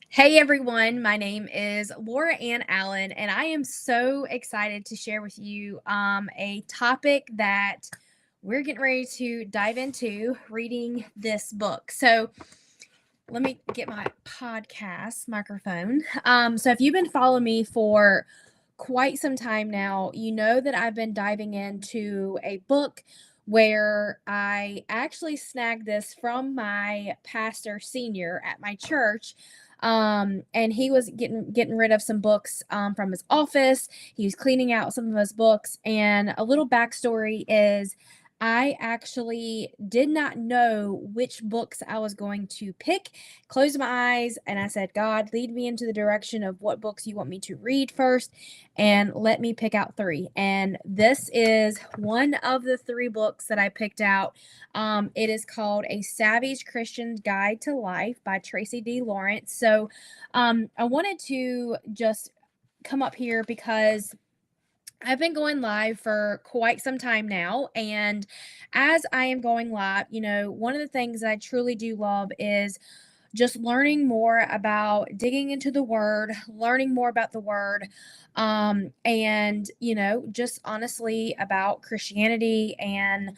Hey everyone, my name is Laura Ann Allen, and I am so excited to share with you a topic that we're getting ready to dive into reading this book. So, let me get my podcast microphone. So, if you've been following me for quite some time now, you know that I've been diving into a book where I actually snagged this from my pastor senior at my church. And he was getting rid of some books from his office. He was cleaning out some of his books. And a little backstory is I actually did not know which books I was going to pick. Closed my eyes and I said, God, lead me into the direction of what books you want me to read first and let me pick out three. And this is one of the three books that I picked out. It is called A Savage Christian's Guide to Life by Tracy D. Lawrence. So I wanted to just come up here because I've been going live for quite some time now. And as I am going live, one of the things that I truly do love is just learning more about digging into the word, learning more about the word, and, just honestly about Christianity and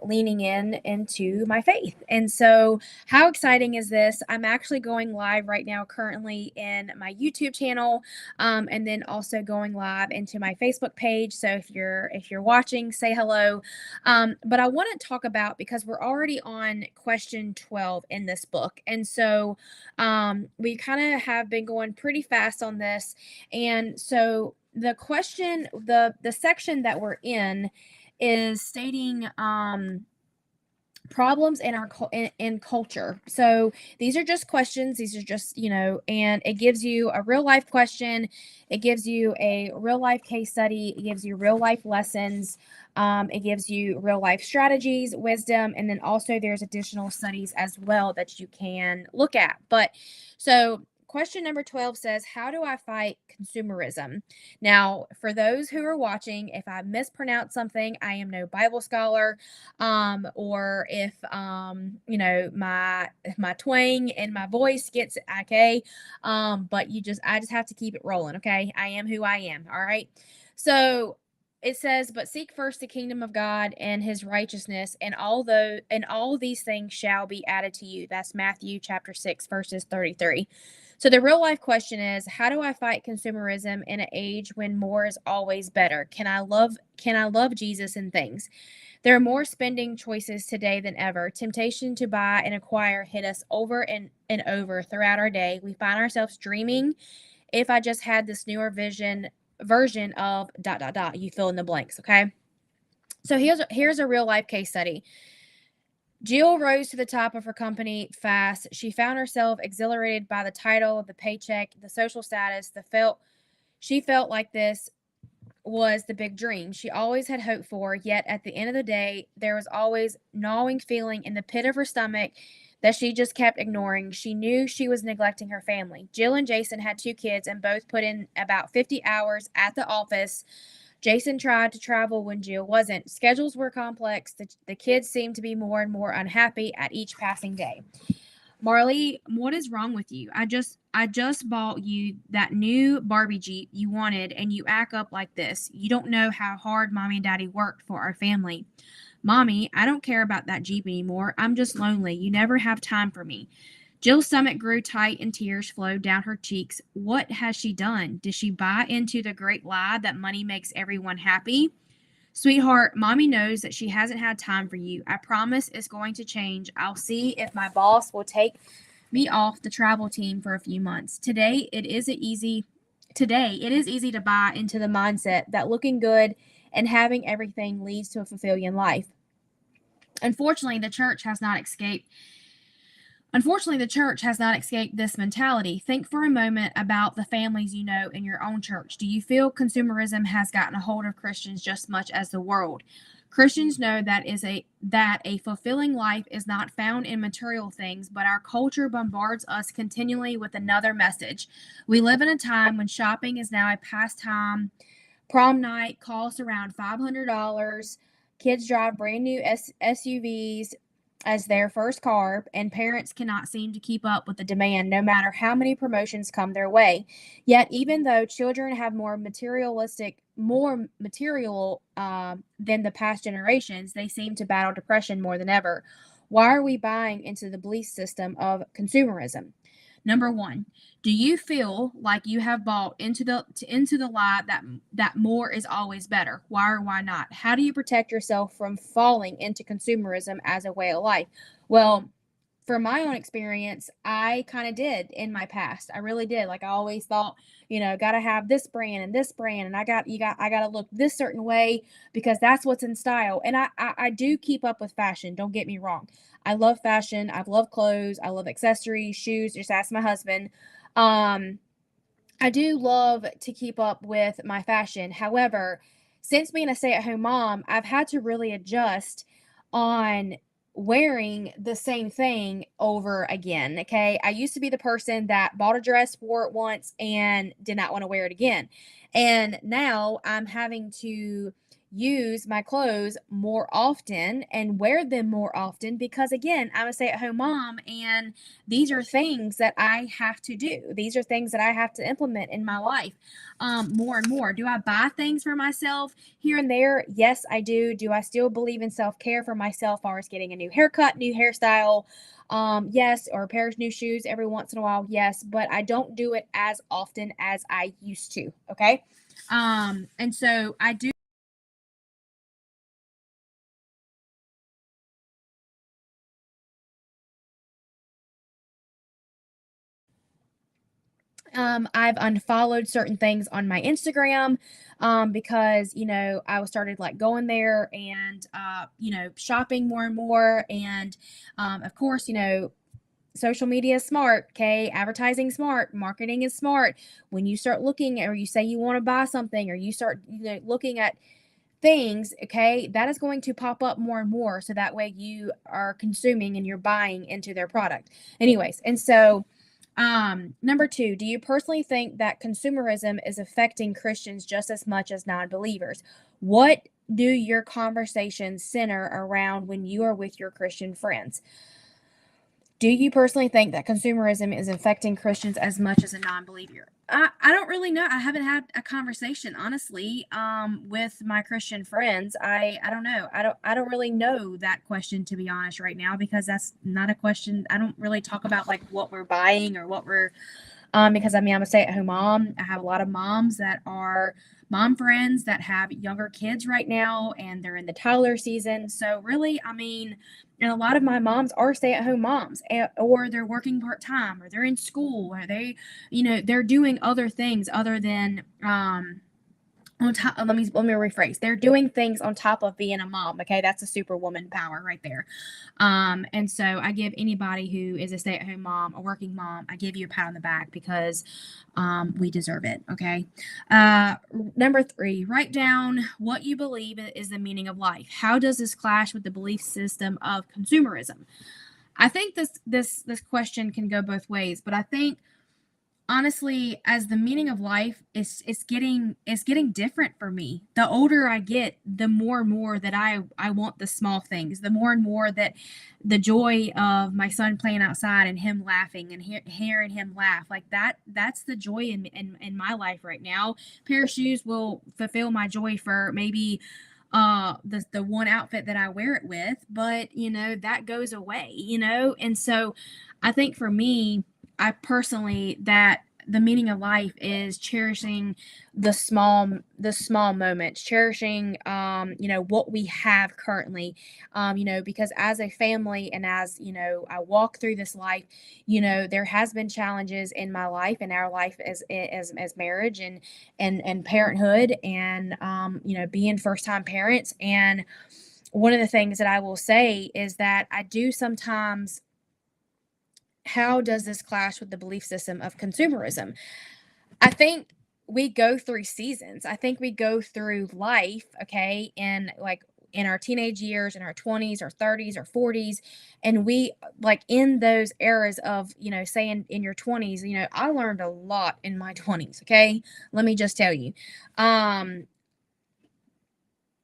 leaning into my faith. And so, how exciting is this? I'm actually going live right now, currently in my YouTube channel, and then also going live into my Facebook page. So if you're watching, say hello. But I want to talk about because we're already on question 12 in this book, and so we kind of have been going pretty fast on this, and so the section that we're in is stating problems in our in culture. So these are just questions. These are just, and it gives you a real life question. It gives you a real life case study. It gives you real life lessons. It gives you real life strategies, wisdom, and then also there's additional studies as well that you can look at. But so question number 12 says, how do I fight consumerism? Now, for those who are watching, if I mispronounce something, I am no Bible scholar, or if my twang and my voice gets okay, but I just have to keep it rolling. Okay, I am who I am. All right. So it says, but seek first the kingdom of God and his righteousness, and all these things shall be added to you. That's Matthew chapter 6 verses 33. So the real life question is, how do I fight consumerism in an age when more is always better? Can I love Jesus in things? There are more spending choices today than ever. Temptation to buy and acquire hit us over and over throughout our day. We find ourselves dreaming, if I just had this newer version of dot dot dot. You fill in the blanks, okay? So here's a real life case study. Jill rose to the top of her company fast. She found herself exhilarated by the title, the paycheck, the social status, she felt like this was the big dream she always had hoped for, yet at the end of the day, there was always gnawing feeling in the pit of her stomach that she just kept ignoring. She knew she was neglecting her family. Jill and Jason had two kids and both put in about 50 hours at the office. Jason tried to travel when Jill wasn't. Schedules were complex. The kids seemed to be more and more unhappy at each passing day. Marley, what is wrong with you? I just bought you that new Barbie Jeep you wanted and you act up like this. You don't know how hard Mommy and Daddy worked for our family. Mommy, I don't care about that Jeep anymore. I'm just lonely. You never have time for me. Jill's stomach grew tight and tears flowed down her cheeks. What has she done? Did she buy into the great lie that money makes everyone happy? Sweetheart, Mommy knows that she hasn't had time for you. I promise it's going to change. I'll see if my boss will take me off the travel team for a few months. Today it is easy to buy into the mindset that looking good and having everything leads to a fulfilling life. Unfortunately, the church has not escaped Unfortunately, the church has not escaped this mentality. Think for a moment about the families you know in your own church. Do you feel consumerism has gotten a hold of Christians just as much as the world? Christians know that a fulfilling life is not found in material things, but our culture bombards us continually with another message. We live in a time when shopping is now a pastime. Prom night costs around $500. Kids drive brand new SUVs. as their first carb, and parents cannot seem to keep up with the demand no matter how many promotions come their way. Yet, even though children have more material than the past generations, they seem to battle depression more than ever. Why are we buying into the belief system of consumerism? Number one, do you feel like you have bought into the lie that more is always better? Why or why not? How do you protect yourself from falling into consumerism as a way of life? Well, from my own experience, I kind of did in my past. I really did. Like I always thought, got to have this brand and this brand, and I got to look this certain way because that's what's in style. And I do keep up with fashion. Don't get me wrong. I love fashion. I love clothes. I love accessories, shoes. Just ask my husband. Um, I do love to keep up with my fashion. However, since being a stay-at-home mom, I've had to really adjust on wearing the same thing over again. Okay. I used to be the person that bought a dress, wore it once, and did not want to wear it again. And now I'm having to use my clothes more often and wear them more often because, again, I'm a stay at home mom, and these are things that I have to do. These are things that I have to implement in my life more and more. Do I buy things for myself here and there? Yes, I do. Do I still believe in self care for myself, as far as getting a new haircut, new hairstyle? Yes, or a pair of new shoes every once in a while. Yes, but I don't do it as often as I used to. Okay. And so I do. I've unfollowed certain things on my Instagram because, I was started like going there and, shopping more and more. And of course, social media is smart. Okay. Advertising smart. Marketing is smart. When you start looking or you say you want to buy something or you start, looking at things, okay, that is going to pop up more and more. So that way you are consuming and you're buying into their product. Anyways, and so number two, do you personally think that consumerism is affecting Christians just as much as non believers? What do your conversations center around when you are with your Christian friends? Do you personally think that consumerism is affecting Christians as much as a non-believer? I don't really know. I haven't had a conversation, honestly, with my Christian friends. I don't know. I don't really know that question, to be honest, right now, because that's not a question. I don't really talk about like what we're buying or what we're because I mean, I'm a stay at home mom. I have a lot of moms that are mom friends that have younger kids right now, and they're in the toddler season. So, really, I mean, and a lot of my moms are stay at home moms, or they're working part time, or they're in school, or they're doing other things other than, on top, let me rephrase. They're doing things on top of being a mom. Okay, that's a superwoman power right there. And so I give anybody who is a stay-at-home mom, a working mom, I give you a pat on the back because we deserve it. Okay. Number three, write down what you believe is the meaning of life. How does this clash with the belief system of consumerism? I think this question can go both ways, but I think honestly, as the meaning of life is it's getting different for me. The older I get, the more and more that I want the small things, the more and more that the joy of my son playing outside and him laughing and hearing him laugh, like that's the joy in my life right now. A pair of shoes will fulfill my joy for maybe the one outfit that I wear it with, but that goes away, and so I think for me, I personally, that the meaning of life is cherishing the small moments, cherishing what we have currently, because as a family and as I walk through this life, there has been challenges in my life and our life as marriage and parenthood, and being first time parents. And one of the things that I will say is that I do sometimes, how does this clash with the belief system of consumerism? I think we go through seasons. I think we go through life, okay, and like in our teenage years, in our 20s or 30s or 40s, and we like in those eras of, say in your 20s, I learned a lot in my 20s, okay? Let me just tell you. Um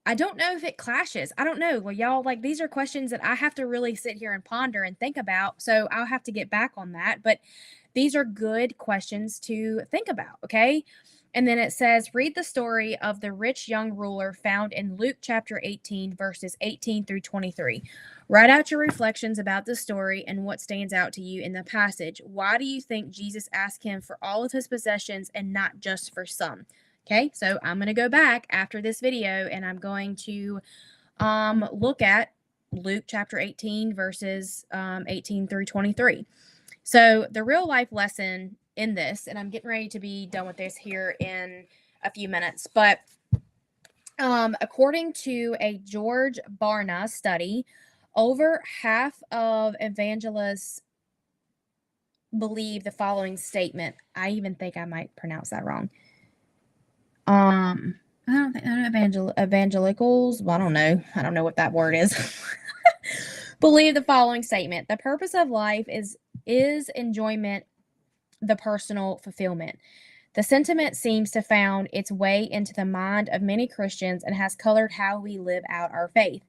I don't know if it clashes. I don't know. Well, y'all, like, these are questions that I have to really sit here and ponder and think about. So I'll have to get back on that. But these are good questions to think about. Okay. And then it says, read the story of the rich young ruler found in Luke chapter 18, verses 18 through 23. Write out your reflections about the story and what stands out to you in the passage. Why do you think Jesus asked him for all of his possessions and not just for some? Okay, so I'm going to go back after this video and I'm going to look at Luke chapter 18, verses 18 through 23. So the real life lesson in this, and I'm getting ready to be done with this here in a few minutes, but according to a George Barna study, over half of evangelists believe the following statement. I even think I might pronounce that wrong. I don't think evangelicals. Well, I don't know what that word is. Believe the following statement: the purpose of life is enjoyment, the personal fulfillment. The sentiment seems to found its way into the mind of many Christians and has colored how we live out our faith.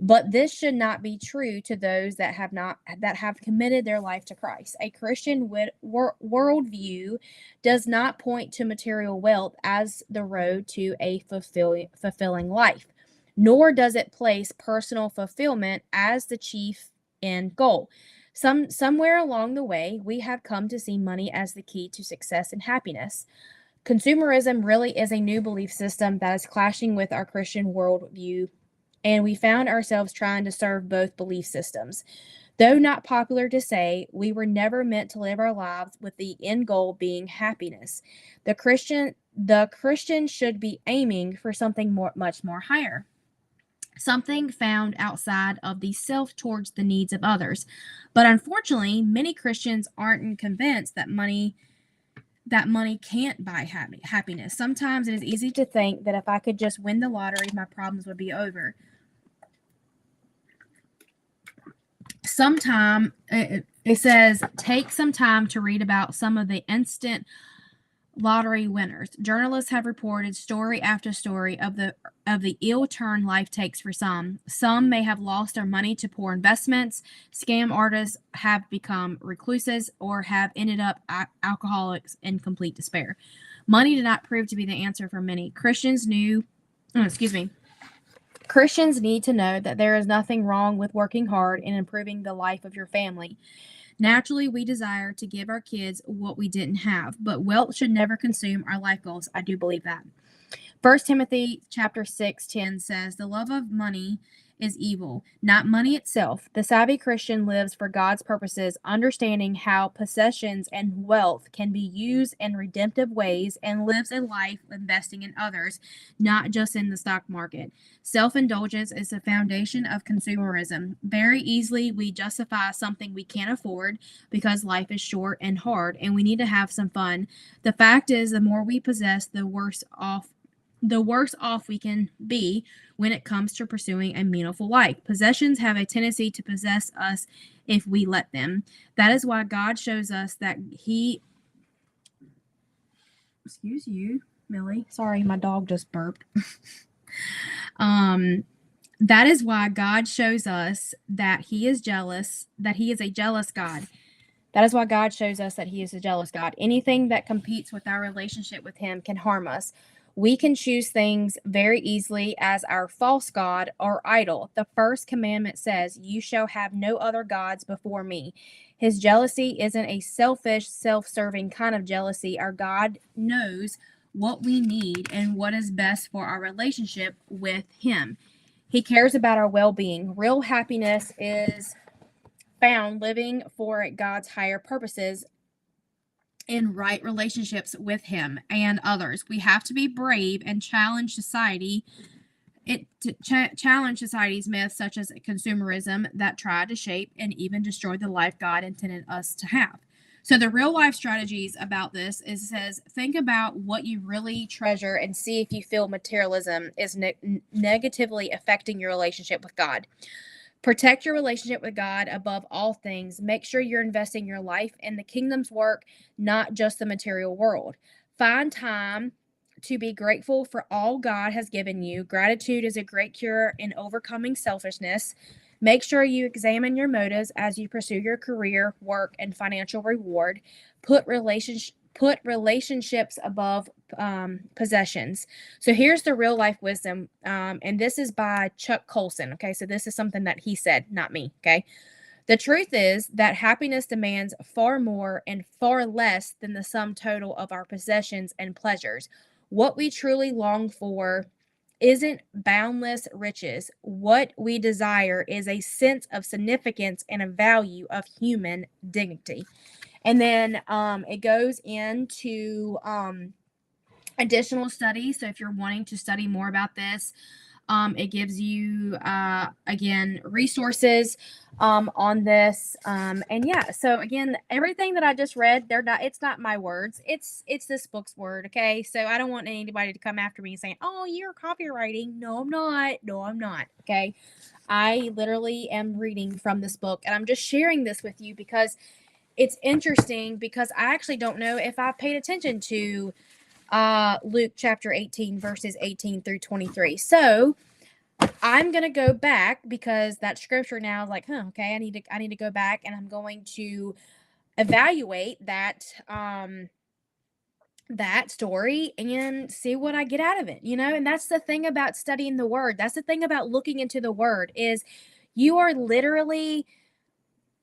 But this should not be true to those that have committed their life to Christ. A Christian worldview does not point to material wealth as the road to a fulfilling life, nor does it place personal fulfillment as the chief end goal. Somewhere along the way, we have come to see money as the key to success and happiness. Consumerism really is a new belief system that is clashing with our Christian worldview, and we found ourselves trying to serve both belief systems. Though not popular to say, we were never meant to live our lives with the end goal being happiness. The Christian should be aiming for something much more higher. Something found outside of the self towards the needs of others. But unfortunately, many Christians aren't convinced that money can't buy happiness. Sometimes it is easy to think that if I could just win the lottery, my problems would be over. It says, take some time to read about some of the instant lottery winners. Journalists have reported story after story of the ill turn life takes for some. Some may have lost their money to poor investments. Scam artists have become recluses or have ended up alcoholics in complete despair. Money did not prove to be the answer for many. Christians need to know that there is nothing wrong with working hard and improving the life of your family. Naturally, we desire to give our kids what we didn't have, but wealth should never consume our life goals. I do believe that. 1 Timothy chapter 6:10 says, the love of money is evil, not money itself. The savvy Christian lives for God's purposes, understanding how possessions and wealth can be used in redemptive ways, and lives a life investing in others, not just in the stock market. Self-indulgence is the foundation of consumerism. Very easily, we justify something we can't afford because life is short and hard, and we need to have some fun. The fact is, the more we possess, the worse off we can be when it comes to pursuing a meaningful life. Possessions have a tendency to possess us if we let them. That is why God shows us that excuse you, Millie. Sorry, my dog just burped. That is why God shows us that he is jealous, that he is a jealous God. That is why God shows us that he is a jealous God. Anything that competes with our relationship with him can harm us. We can choose things very easily as our false god or idol. The first commandment says, you shall have no other gods before me. His jealousy isn't a selfish, self-serving kind of jealousy. Our God knows what we need and what is best for our relationship with him. He cares about our well-being. Real happiness is found living for God's higher purposes in right relationships with him and others. We have to be brave and challenge society's myths such as consumerism that try to shape and even destroy the life God intended us to have. So the real life strategies about this says, think about what you really treasure and see if you feel materialism is negatively affecting your relationship with God. Protect your relationship with God above all things. Make sure you're investing your life in the kingdom's work, not just the material world. Find time to be grateful for all God has given you. Gratitude is a great cure in overcoming selfishness. Make sure you examine your motives as you pursue your career, work, and financial reward. Put relationships above possessions. So here's the real life wisdom, and this is by Chuck Colson. Okay, so this is something that he said, not me. Okay, the truth is that happiness demands far more and far less than the sum total of our possessions and pleasures. What we truly long for isn't boundless riches. What we desire is a sense of significance and a value of human dignity. And then it goes into additional studies. So if you're wanting to study more about this, it gives you, again, resources on this. And yeah, so again, everything that I just read, it's not my words. It's this book's word. Okay. So I don't want anybody to come after me saying, oh, you're copywriting. No, I'm not. No, I'm not. Okay. I literally am reading from this book, and I'm just sharing this with you because it's interesting, because I actually don't know if I paid attention to Luke chapter 18, verses 18 through 23. So I'm gonna go back, because that scripture now is like, okay, I need to go back, and I'm going to evaluate that story and see what I get out of it, and that's the thing about studying the word. That's the thing about looking into the word, is you are literally,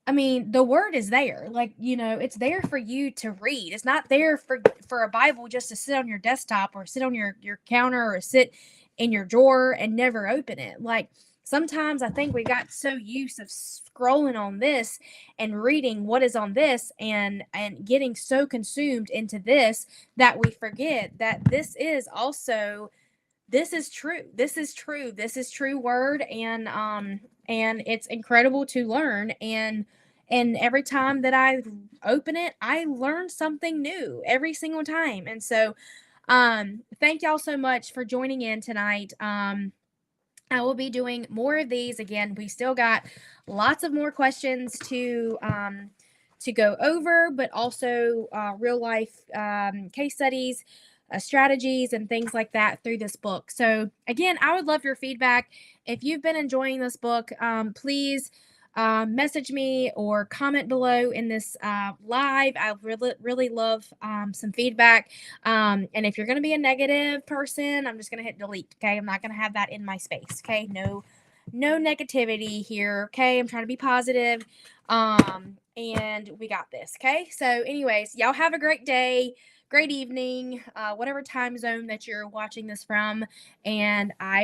I mean, the word is there. Like, it's there for you to read. It's not there for a Bible just to sit on your desktop or sit on your counter or sit in your drawer and never open it. Like, sometimes I think we got so used of scrolling on this and reading what is on this, and getting so consumed into this, that we forget that this is also, this is true. This is true. This is true word, and it's incredible to learn, and every time that I open it, I learn something new every single time. And so thank y'all so much for joining in tonight. I will be doing more of these. Again, we still got lots of more questions to go over, but also real life case studies, strategies, and things like that through this book. So again, I would love your feedback. If you've been enjoying this book, please message me or comment below in this live. I really love some feedback. And if you're going to be a negative person, I'm just going to hit delete. Okay. I'm not going to have that in my space. Okay. No negativity here. Okay. I'm trying to be positive. And we got this. Okay. So anyways, y'all have a great day, great evening, whatever time zone that you're watching this from. And I